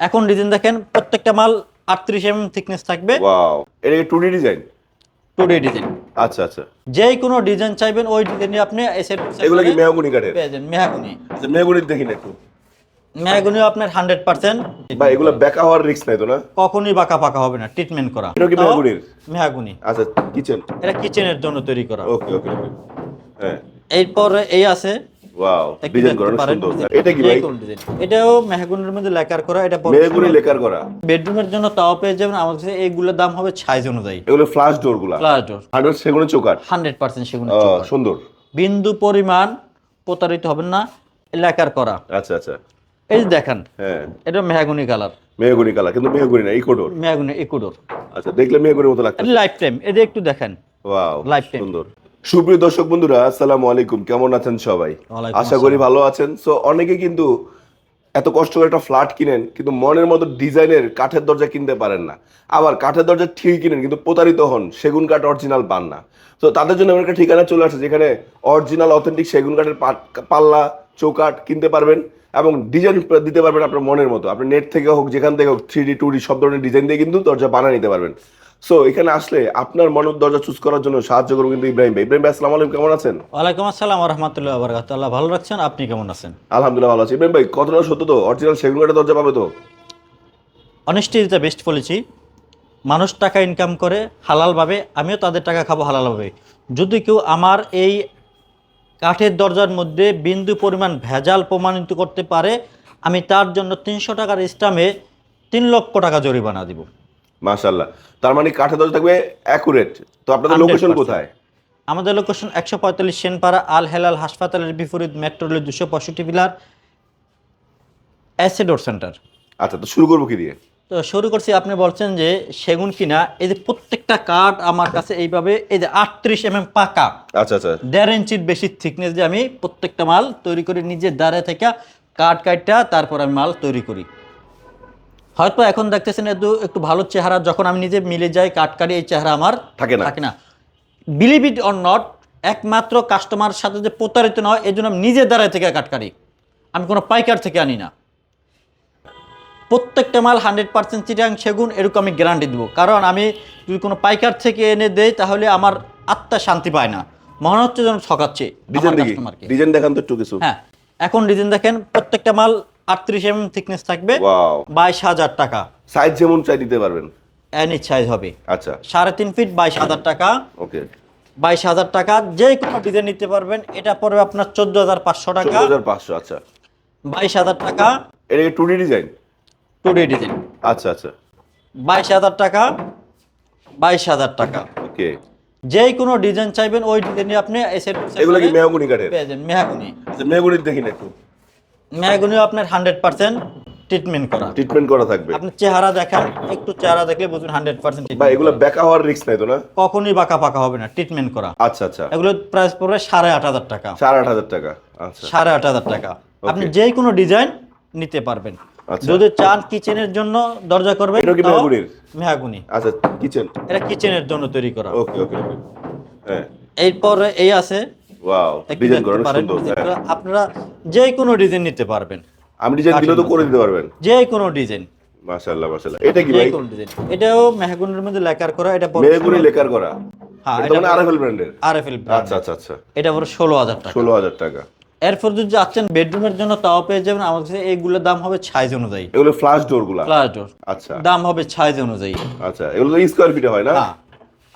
এখন ডিজাইন দেখেন, প্রত্যেকটা মাল 38 থিকনেস থাকবে। ওয়াও, এটা কি 2D ডিজাইন? 2D design. আচ্ছা আচ্ছা। যে কোনো ডিজাইন চাইবেন ওই ডিজাইনে আপনি এসে এগুলো কি মেহগনি কাঠের? পেয়ে যাবেন। মেহগনি। আচ্ছা, মেহগনি দেখি না একটু। মেহগনিও আপনার 100%। ভাই এগুলো বেকা হওয়ার রিস্ক নাই তো না? কখনোই বাঁকা পাকা হবে না, ট্রিটমেন্ট করা। এটা কি মেহগনির? মেহগনি। আচ্ছা, কিচেন। এটা কিচেনের জন্য তৈরি করা। ওকে ওকে ওকে। হ্যাঁ। এরপর এই আছে, ওয়াও, একটু ডিজাইন দেখতে করা পারেন। সুন্দর। এটা কি ভাই? এটাও মেহগনির মধ্যে লেকার করা। এটা মেহগনি লেকার করা। বেডরুমের জন্য তাও পেয়ে যাবেন আমাদের কাছে। এইগুলোর দাম হবে সাইজ অনুযায়ী। এগুলো ফ্লাশ ডোর গুলা? ফ্লাশ ডোর। 100 সেগুনের চৌকাঠ? 100% সেগুন। সুন্দর। বিন্দু পরিমাণ প্রতারিত হবেন না, লেকার করা। আচ্ছা আচ্ছা। এই যে দেখেন, হ্যাঁ, এটা মেহগনি কালার। মেহগনি কালার, কিন্তু মেহগনি না, ইকোডোর। মেহগনি ইকুডোর। আচ্ছা, দেখলে মেহগনির মতো লাগছে। Life time. এই যে একটু দেখেন, ওয়াও, লাইফ টাইম। সুন্দর। সুপ্রিয় দর্শক বন্ধুরা, আসসালামু আলাইকুম। কেমন আছেন সবাই? ওয়ালাইকুম আশা করি ভালো আছেন। সো অনেকে কিন্তু এত কষ্ট করে একটা ফ্ল্যাট কিনেন, কিন্তু মনের মতো ডিজাইনের কাঠের দরজা কিনতে পারেন না। আবার কাঠের দরজা ঠিক কিনেন, কিন্তু প্রতারিত হন, সেগুন কাঠ অরিজিনাল পান না। তো তাদের জন্য আমার একটা ঠিকানা চলে আসে, যেখানে অরিজিনাল অথেন্টিক সেগুন কাঠের পাল্লা চৌকাঠ কিনতে পারবেন এবং ডিজাইন দিতে পারবেন আপনার মনের মতো। আপনি নেট থেকে হোক, যেখান থেকে হোক, 3D 2D সব ধরনের ডিজাইন দিয়ে কিন্তু দরজা বানিয়ে নিতে পারবেন। সো এখানে আসলে আপনার মনের দরজা চুজ করার জন্য সাহায্য করবো কিন্তু ইব্রাহিম ভাই। ইব্রাহিম ভাই, আসসালামু আলাইকুম, কেমন আছেন? ওয়ালাইকুম আসসালাম ওয়া রাহমাতুল্লাহি ওয়া বারাকাতুহু। আল্লাহ ভালো রাখছেন, আপনি কেমন আছেন? আলহামদুলিল্লাহ ভালো আছি। ইব্রাহিম ভাই, কতটা সত্য তো অরিজিনাল সেগুন কাঠের দরজা পাবে তো? Honesty is the best policy. মানুষ টাকা ইনকাম করে হালালভাবে, আমিও তাদের টাকা খাবো হালালভাবে। যদি কেউ আমার এই কাঠের দরজার মধ্যে বিন্দু পরিমাণ ভেজাল প্রমাণিত করতে পারে, আমি তার জন্য 300 টাকার স্টামে 3 লক্ষ টাকা জরিমানা দিব। মাশাআল্লাহ। তার মানে কাঠের দরজা থাকবে অ্যাকুরেট। তো আপনাদের লোকেশন 100%। কোথায়? আমাদের লোকেশন 145 সেনপাড়া, আল হেলাল হাসপাতালের বিপরীত, মেট্রো রেল 265 বিলার, অ্যাসেডোর সেন্টার। আচ্ছা, তো শুরু করবো কি দিয়ে? তো শুরু করছি, আপনি বলছেন যে সেগুন কিনা। এই যে প্রত্যেকটা কাঠ আমার কাছে এইভাবে, এই যে 38 পাকা, আচ্ছা আচ্ছা। 1.5 ইঞ্চির বেশি থিকনেস দিয়ে আমি প্রত্যেকটা মাল তৈরি করি নিজের দ্বারে থেকে। কাঠ কাটটা তারপর আমি মাল তৈরি করি। হয়তো এখন দেখতেছেন একটু ভালো চেহারা, যখন আমি নিজে মিলে যাই কাঠ কাটি, এই চেহারা আমার থাকে না। থাকে না। বিলিভ ইট অর নট, একমাত্র কাস্টমার সাথে যে প্রতারিত নয়, এই জন্য আমি নিজের দ্বারা থেকে কাঠ কাটি। আমি কোনো পাইকার থেকে আনি না। প্রত্যেকটা মাল 100% চিটাং সেগুন, এরকম আমি গ্যারান্টি দেবো। কারণ আমি যদি কোনো পাইকার থেকে এনে দেই, তাহলে আমার আত্মা শান্তি পায় না, মনে হচ্ছে যেন ঠকাচ্ছে ডিজাইন আমার দেখি, কাস্টমারকে। ডিজাইন দেখান তো একটু কিছু। হ্যাঁ, এখন ডিজাইন দেখেন, প্রত্যেকটা মাল 38 থিকনেস থাকবে। ওয়াও। 22,000 টাকা। সাইজ যেমন চাই দিতে পারবেন। এনি সাইজ হবে। আচ্ছা। 3.5 ফিট, 22,000 টাকা। ওকে। 22,000 টাকা যে কোনো ডিজাইন নিতে পারবেন। এটা পড়বে আপনার 14,500 টাকা। 14,500। আচ্ছা। 22,000 টাকা। এটা কি 2D ডিজাইন? 2D design. আচ্ছা আচ্ছা। 22,000 টাকা। 22,000 টাকা। ওকে। যে কোনো ডিজাইন চাইবেন ওই ডিজাইনে আপনি এসে এগুলো কি মেহগনি কাঠের? পেয়ে যাবেন। মেহগনি। আচ্ছা, মেহগনি দেখি না একটু। মেহগনিও আপনার 100% ট্রিটমেন্ট করা। ট্রিটমেন্ট করা থাকবে। আপনি চেহারা দেখেন, একটু চেহারা দেখলে বুঝুন 100% ভাই এগুলো বেকা হওয়ার রিস্ক নাই তো না? কখনোই বাঁকা পাকা হবে না, ট্রিটমেন্ট করা। আচ্ছা আচ্ছা। এগুলো প্রাইস পড়বে 8,500 টাকা। 8,500 টাকা। আচ্ছা। 8,500 টাকা। আপনি যে কোনো ডিজাইন নিতে পারবেন। আচ্ছা। যদি চান কিচেনের জন্য দরজা করবেন, এটা কি মেহগনির? মেহগনি। আচ্ছা, কিচেন। এটা কিচেনের জন্য তৈরি করা। ওকে ওকে ওকে। হ্যাঁ। এরপর এই আছে, ওয়াও, একটু ডিজাইন দেখতে করা পারেন। সুন্দর। হ্যাঁ। আপনারা যে কোনো ডিজাইন নিতে পারবেন। আমি ডিজাইন দিলে তো করে দিতে পারবেন? যে কোনো ডিজাইন। মাশাআল্লাহ মাশাআল্লাহ। এটা কি যে ভাই? কোনো ডিজাইন। এটাও মেহগনির মধ্যে লেকার করা। এটা মেহগনি লেকার করা। হ্যাঁ, এটা মানে আরএফএল ব্র্যান্ডের? আরএফএল। আচ্ছা আচ্ছা আচ্ছা। এটা পড়ে 16,000 টাকা। 16,000 টাকা। এরপর যদি যাচ্ছেন বেডরুমের জন্য, তাও পেয়ে যাবেন আমার কাছে। এইগুলোর দাম হবে সাইজ অনুযায়ী। এগুলো ফ্লাশ ডোর গুলা? Flush door. আচ্ছা দাম হবে সাইজ অনুযায়ী। আচ্ছা। এগুলো তো স্কয়ার ফিটে হয় না? হ্যাঁ।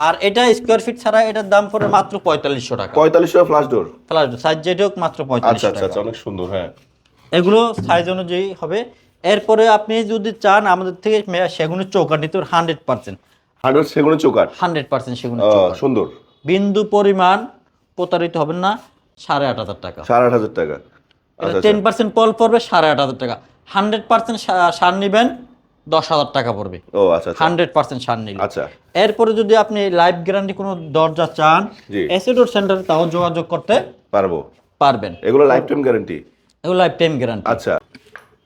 আর এটা স্কয়ার ফিট ছাড়া এটার দাম পড়ে মাত্র 4500 টাকা। 4500 flush door? Flush door size যেটা হোক মাত্র আচ্ছা 4500 আচ্ছা টাকা। আচ্ছা, অনেক সুন্দর। হ্যাঁ। এগুলো সাইজ অনুযায়ী হবে। এরপরে আপনি যদি চান আমাদের থেকে সেগুনের চৌকাঠ নিতে, 100%। 100 সেগুনের চৌকাঠ? 100% সেগুনের চৌকাঠ। সুন্দর। বিন্দু পরিমাণ প্রতারিত হবেন না। 8,500 টাকা। 8,500 টাকা। এটা আচ্ছা 10% পল পড়বে 8,500 টাকা। 100% সার নিবেন 10,000 টাকা পড়বে। ও আচ্ছা আচ্ছা। 100% সার নিলে। আচ্ছা। এরপরে যদি আপনি লাইফ গ্যারান্টি কোনো দরজা চান, জি। অ্যাসেডোর সেন্টারে তাও যোগাযোগ করতে পারবো? পারবেন। এগুলো লাইফ টাইম গ্যারান্টি? এগুলো লাইফ টাইম গ্যারান্টি। আচ্ছা।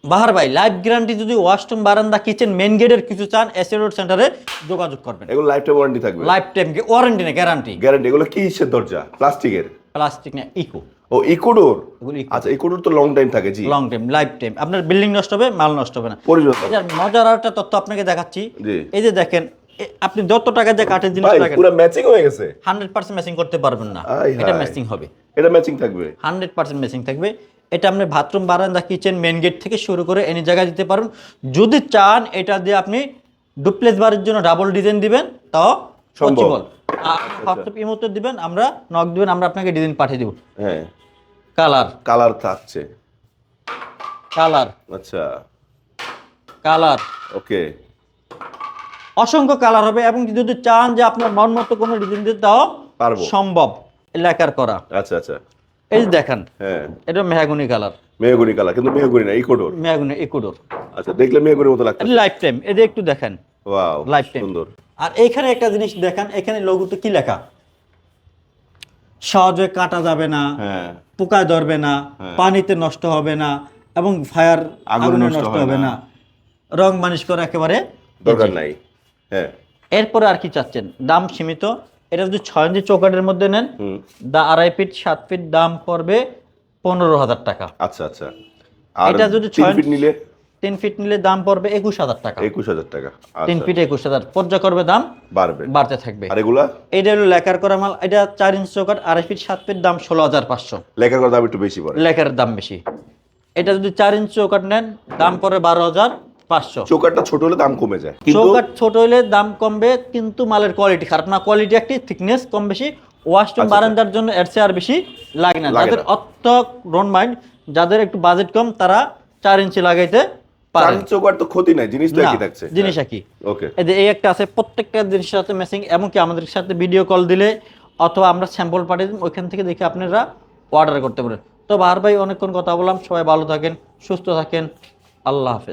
বাহার ভাই, লাইফ গ্যারান্টি যদি ওয়াশরুম, বারান্দা, কিচেন, মেন গেটের কিছু চান, অ্যাসেডোর সেন্টারে যোগাযোগ করবেন। এগুলো লাইফ টাইম ওয়ারেন্টি থাকবে? লাইফ টাইম ওয়ারেন্টি না, গ্যারান্টি। গ্যারান্টি। এগুলো কি ইসের দরজা? প্লাস্টিকের? প্লাস্টিক না, ইকো। ও ইকোডোর, এগুলো আচ্ছা ইকোডোর তো লং টাইম থাকে, জি লং টাইম, লাইফ টাইম, আপনার বিল্ডিং নষ্ট হবে, মাল নষ্ট হবে না। পরিচর্যা। এটার মজার আর একটা তথ্য আপনাকে দেখাচ্ছি। জি এই যে দেখেন, আপনি যত টাকা দিয়ে কাঠের জিনিস ভাই রাখেন পুরো ম্যাচিং হয়ে গেছে, 100% ম্যাচিং করতে পারবেন না। আয় এটা হায়। ম্যাচিং হবে, এটা ম্যাচিং থাকবে। 100% ম্যাচিং থাকবে। এটা আপনি বাথরুম, বারান্দা, কিচেন, মেন গেট থেকে শুরু করে এনি জায়গায় দিতে পারবেন। যদি চান এটা দিয়ে আপনি ডুপ্লেক্স বাড়ির জন্য ডাবল ডিজাইন দিবেন, তাও সম্ভব। পসিবল। হোয়াটসঅ্যাপ ইমোতে দিবেন, আমরা নক দিবেন, আমরা আপনাকে ডিজাইন পাঠিয়ে দেব। হ্যাঁ কালার, কালার থাকছে, কালার, আচ্ছা কালার, ওকে। অসংখ্য কালার হবে। এবং যদি চান যে আপনার মন মতো কোনো ডিজাইন দিতে, তাও পারবো। সম্ভব। লেকার করা, আচ্ছা আচ্ছা এই যে দেখেন, হ্যাঁ এটা মেহগনি কালার, মেহগনি কালার, কিন্তু মেহগনি না ইকোডোর। মেহগনি ইকুডোর, আচ্ছা দেখলে মেহগনির মতো লাগছে। Life time. এদের একটু দেখেন, ওয়াও লাইফ টাইম। সুন্দর। আর এইখানে একটা জিনিস দেখেন, এখানে লোগোতে কি লেখা, সহজে কাটা যাবে না, হ্যাঁ পোকায় ধরবে না, হ্যাঁ। পানিতে নষ্ট হবে না, এবং ফায়ার আগুনে আগুনে নষ্ট নষ্ট হয় হবে না। না, রং মানিশ করা একেবারে দরকার easy। নাই। হ্যাঁ এরপরে আর কি চাচ্ছেন, দাম সীমিত। এটা যদি 6 ইঞ্চি চৌকাঠের মধ্যে নেন, হুম 2.5 ফিট 7 ফিট, দাম পড়বে 15,000 টাকা। আচ্ছা আচ্ছা। আর এটা যদি 3 6 ফিট নিলে 3 ফিট নিলে দাম পড়বে 21,000 টাকা। 21,000 টাকা। 3 আচ্ছা ফিট 21,000, পর্যায়ক্রমে দাম বাড়বে। বাড়তে থাকবে। আর এগুলা এটা হলো লেকার করা মাল। এটা 4 ইঞ্চি চৌকাঠ, 2.5 ফিট 7 ফিট, দাম 16,500। লেখার কথা দাম একটু বেশি পড়ে। লেকার দাম বেশি। এটা যদি 4 ইঞ্চি চৌকাঠ নেন, দাম পড়ে 12,500। চৌকাটটা ছোট হলে দাম কমে যায়, কিন্তু চৌকাঠ ছোট হলে দাম কমবে, কিন্তু মালের কোয়ালিটি খারাপ না। কোয়ালিটি একটি, থিকনেস কম বেশি। ওয়াশরুম আচ্ছা, বারান্দার জন্য এর চেয়ে আর বেশি লাগে না। লাগে যাদের না। অর্থ ডোন্ট মাইন্ড, যাদের একটু বাজেট কম, তারা 4 ইঞ্চি লাগাইতে পারেন। চার চৌকাট তো ক্ষতি নাই, জিনিস তো না, একই থাকছে। জিনিস একই। ওকে এই যে এই একটা আছে, প্রত্যেকটা জিনিসের সাথে ম্যাচিং। এমনকি আমাদের সাথে ভিডিও কল দিলে অথবা আমরা স্যাম্পল পাঠিয়ে দিই, ওইখান থেকে দেখে আপনারা অর্ডার করতে পারেন। তো বাহার ভাই, অনেকক্ষণ কথা বললাম। সবাই ভালো থাকেন, সুস্থ থাকেন, আল্লাহ হাফেজ।